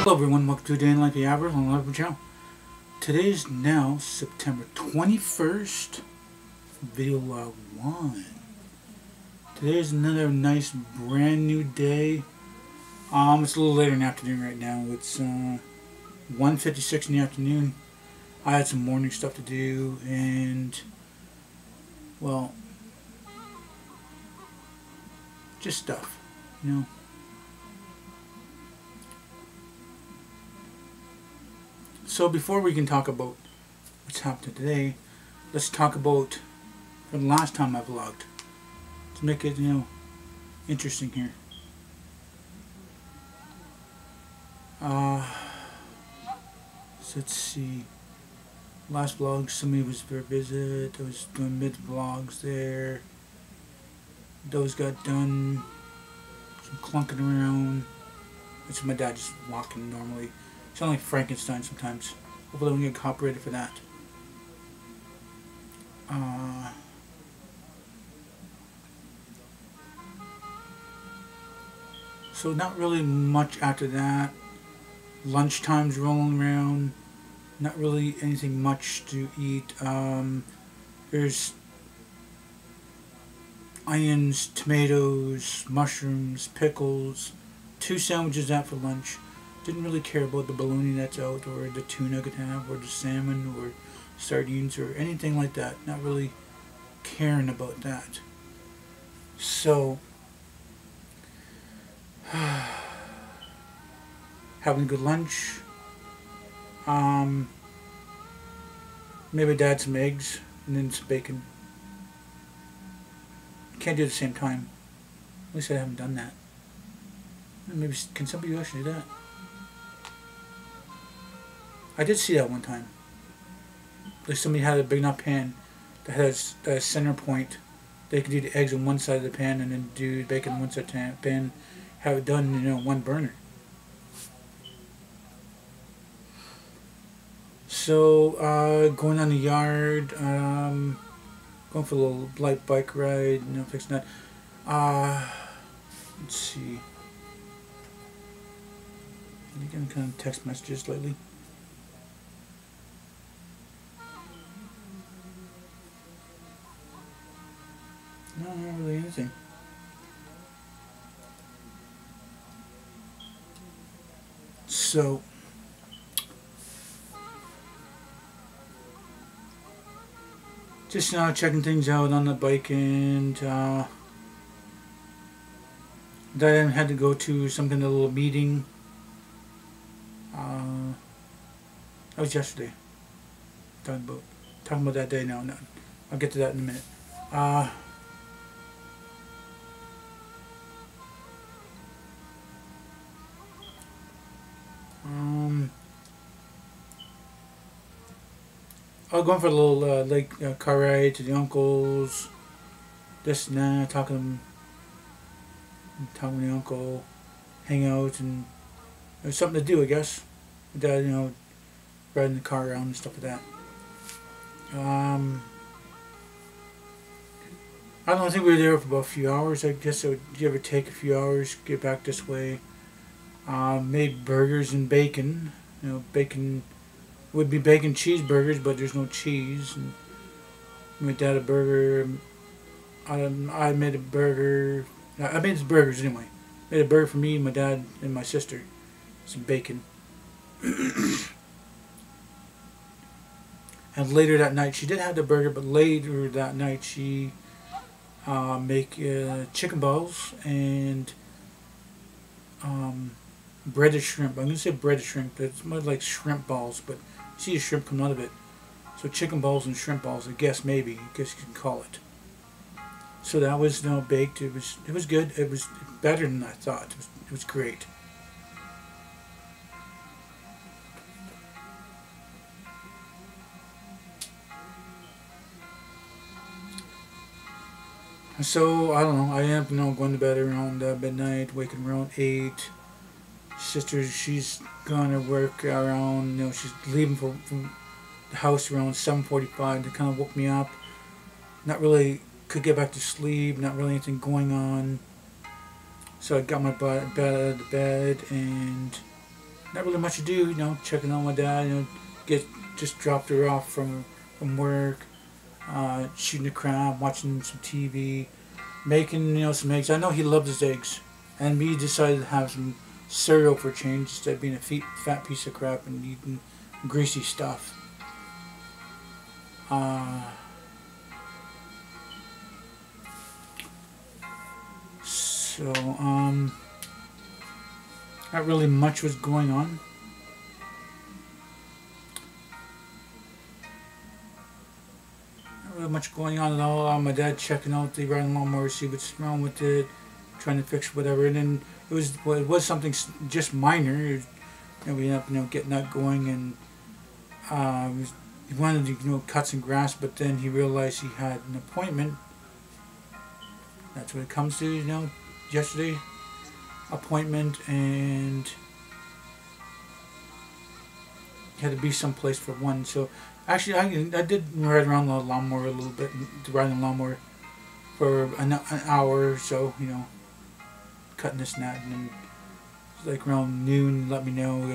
Hello everyone, welcome to a day in life of the Aboriginal on Aboriginal. Today is now September 21st, video log 1. Today is another nice brand new day. It's a little later in the afternoon right now. It's 1:56 in the afternoon. I had some morning stuff to do and, well, just stuff, you know. So before we can talk about what's happening today, let's talk about from the last time I vlogged. To make it, interesting here. So let's see. Last vlog, somebody was very busy. I was doing mid vlogs there. Those got done. Some clunking around. It's my dad just walking normally. Sound like Frankenstein sometimes. Hopefully I don't get copyrighted for that. So not really much after that. Lunchtime's rolling around. Not really anything much to eat. There's onions, tomatoes, mushrooms, pickles. 2 sandwiches out for lunch. Didn't really care about the bologna that's out, or the tuna I could have, or the salmon, or sardines, or anything like that. Not really caring about that. So, having a good lunch. Maybe Dad some eggs, and then some bacon. Can't do it at the same time. At least I haven't done that. Maybe, can somebody actually do that? I did see that one time. Like somebody had a big enough pan that has a center point. They could do the eggs on one side of the pan and then do bacon on one side of the pan. Have it done, one burner. So, going on the yard, going for a little light bike ride, fixing that. Let's see. You getting kind of text messages lately? No, not really anything. So, just checking things out on the bike, and then had to go to some kind of little meeting. That was yesterday. Talking about that day now. No, I'll get to that in a minute. I'll go for a little lake car ride to the uncles. This and that, talking to the uncle, hang out, and there's something to do, I guess. With Dad, riding the car around and stuff like that. I don't know, I think we were there for about a few hours. I guess it would give or take a few hours, get back this way. Made burgers and bacon. Bacon would be bacon cheeseburgers, but there's no cheese. And made Dad a burger. I made a burger. I made the burgers anyway. Made a burger for me, my dad, and my sister. Some bacon. And later that night, she did have the burger, but later that night she make chicken balls and breaded shrimp. I'm going to say breaded shrimp. It's more like shrimp balls, but you see the shrimp come out of it. So chicken balls and shrimp balls, I guess maybe. I guess you can call it. So that was baked. It was good. It was better than I thought. It was great. So I don't know. I end up going to bed around midnight, waking around 8. Sister, she's gonna work around. She's leaving from the house around 7:45. That kind of woke me up. Not really could get back to sleep. Not really anything going on. So I got my butt out of the bed and not really much to do. You know, checking on my dad. You know, just dropped her off from work. Shooting the crap, watching some TV, making some eggs. I know he loves his eggs, and we decided to have some cereal for change instead of being a fat piece of crap and eating greasy stuff. So not really much was going on. Not really much going on at all. My dad checking out the riding lawnmower, see what's wrong with it, trying to fix whatever. And then it was something just minor. We ended up getting that going, and he wanted to cut some grass, but then he realized he had an appointment. That's what it comes to, yesterday. Appointment, and he had to be someplace for one. So actually I did ride around the lawnmower a little bit, riding the lawnmower for an hour or so, cutting this and that, and then like around noon let me know,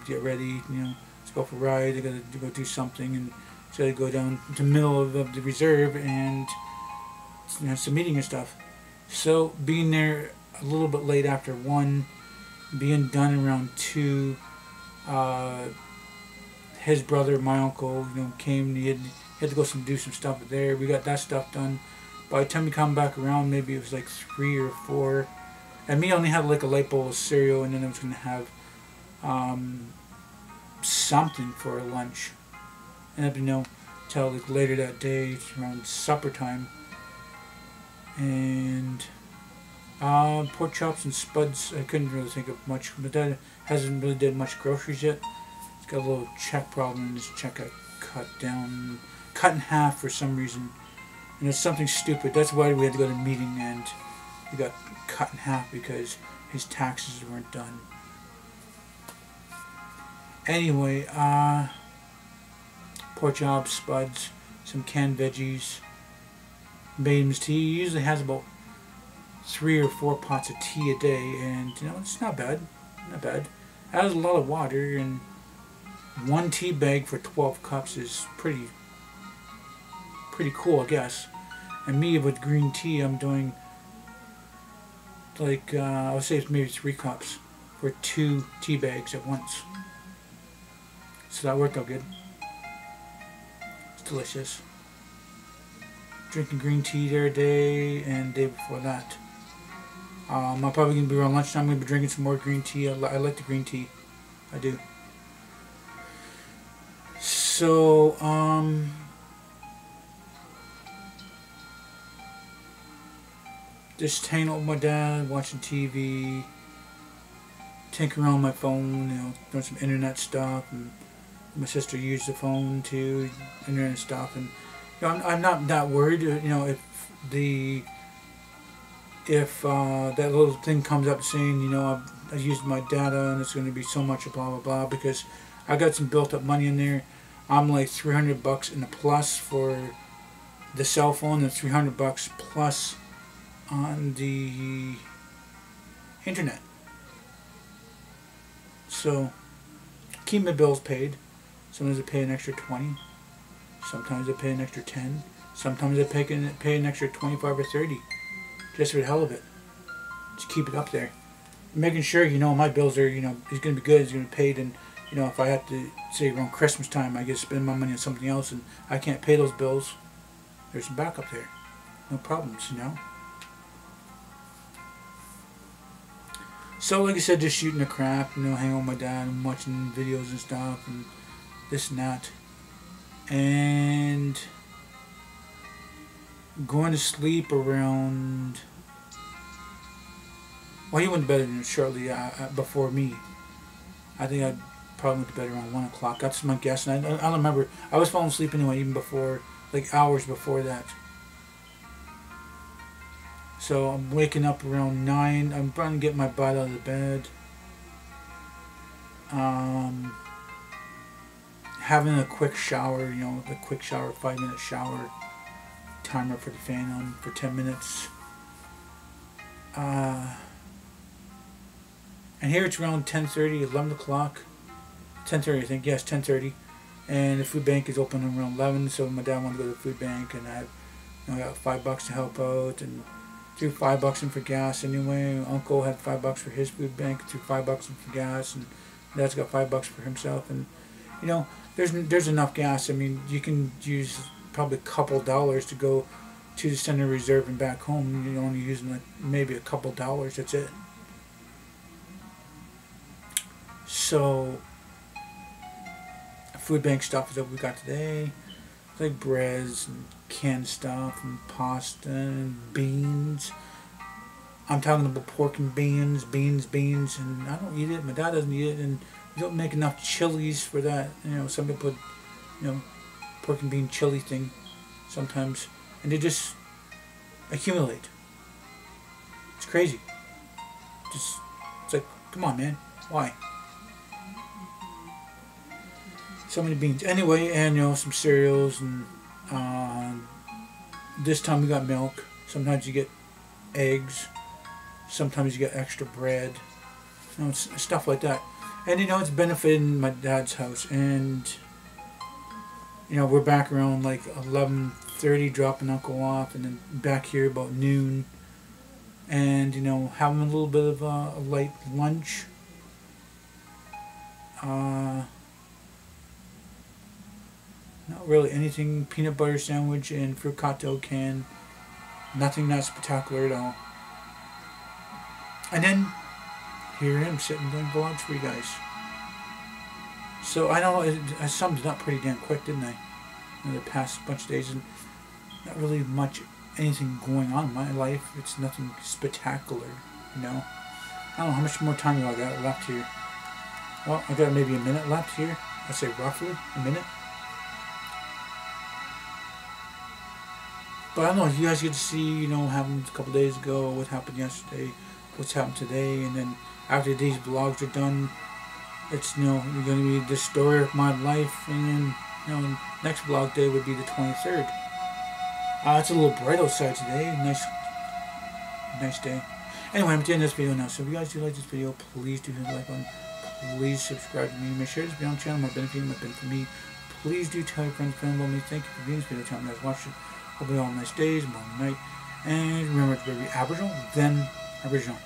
get ready, let's go for a ride. I gotta go do something, and so I go down to the middle of the reserve and some meeting and stuff. So being there a little bit late after 1, being done around 2, his brother, my uncle, came. He had to go do some stuff there. We got that stuff done. By the time we come back around, maybe it was like 3 or 4. And me only had like a light bowl of cereal, and then I was going to have something for lunch. And I till like later that day, around supper time. And pork chops and spuds. I couldn't really think of much. My dad hasn't really did much groceries yet. He's got a little check problem, and his check got cut in half for some reason. And it's something stupid. That's why we had to go to a meeting, and we got cut in half because his taxes weren't done. Anyway, pork chops, spuds, some canned veggies, made him his tea. He usually has about 3 or 4 pots of tea a day, and it's not bad. Not bad. It has a lot of water, and 1 tea bag for 12 cups is pretty cool, I guess. And me with green tea, I'm doing like I would say it's maybe 3 cups for 2 tea bags at once. So that worked out good. It's delicious. Drinking green tea there a day, and the day before that. I'm probably going to be around lunchtime. I'm going to be drinking some more green tea. I like the green tea. I do. So, just hanging out with my dad, watching TV, tinkering around my phone, doing some internet stuff, and my sister used the phone too, internet stuff, and I'm not that worried, if that little thing comes up saying, I used my data and it's going to be so much, blah blah blah, because I got some built up money in there. I'm like $300 in the plus for the cell phone, and $300 plus on the internet. So keep my bills paid. Sometimes I pay an extra 20. Sometimes I pay an extra 10. Sometimes I pay an extra 25 or 30. Just for the hell of it. Just keep it up there. Making sure, my bills are, it's going to be good, it's going to be paid, and, if I have to, say, around Christmas time, I get to spend my money on something else, and I can't pay those bills, there's some backup there. No problems, So, like I said, just shooting the crap, hanging out with my dad and watching videos and stuff, and this and that. And going to sleep around... Well, he went to bed shortly before me. I think I probably went to bed around 1 o'clock. That's my guess. And I don't remember. I was falling asleep anyway, even before, like hours before that. So I'm waking up around 9. I'm trying to get my butt out of the bed. Having a quick shower, a quick shower, 5-minute shower. Timer for the fan on for 10 minutes. And here it's around 10:30, 11 o'clock. 10:30, I think. Yes, 10:30. And the food bank is open around 11. So my dad wanted to go to the food bank, and I got $5 to help out, and threw $5 in for gas anyway. Uncle had $5 for his food bank, threw $5 in for gas, and Dad's got $5 for himself. And there's enough gas. I mean, you can use probably a couple dollars to go to the center reserve and back home. You're only using like maybe a couple dollars. That's it. So food bank stuff is what we got today, like breads and canned stuff and pasta and beans. I'm talking about pork and beans, and I don't eat it. My dad doesn't eat it, and we don't make enough chilies for that. Some people put, pork and bean chili thing sometimes, and they just accumulate. It's crazy. It's like, come on, man, why? So many beans. Anyway, and some cereals, and this time we got milk. Sometimes you get eggs. Sometimes you get extra bread. Stuff like that. And it's benefiting my dad's house. And we're back around like 11:30, dropping Uncle off, and then back here about noon. And having a little bit of a light lunch. Not really anything. Peanut butter sandwich and fruit cocktail can. Nothing that spectacular at all. And then here I am sitting doing vlogs for you guys. So I know I summed it up pretty damn quick, didn't I? In the past bunch of days, and not really much anything going on in my life. It's nothing spectacular, I don't know how much more time I got left here. Well, I got maybe a minute left here. I'd say roughly a minute. But I don't know if you guys get to see, happened a couple days ago, what happened yesterday, what's happened today, and then after these vlogs are done, it's you're going to be the story of my life, and then next vlog day would be the 23rd. It's a little bright outside today, nice day. Anyway, I'm doing this video now, so if you guys do like this video, please do hit the like button, please subscribe to me, make sure this video on the channel, my benefit for me. Please do tell your friends about me. Thank you for viewing this video, tell me you guys watched it. Hope you all have nice days, morning, night, and remember to be Aboriginal, then Aboriginal.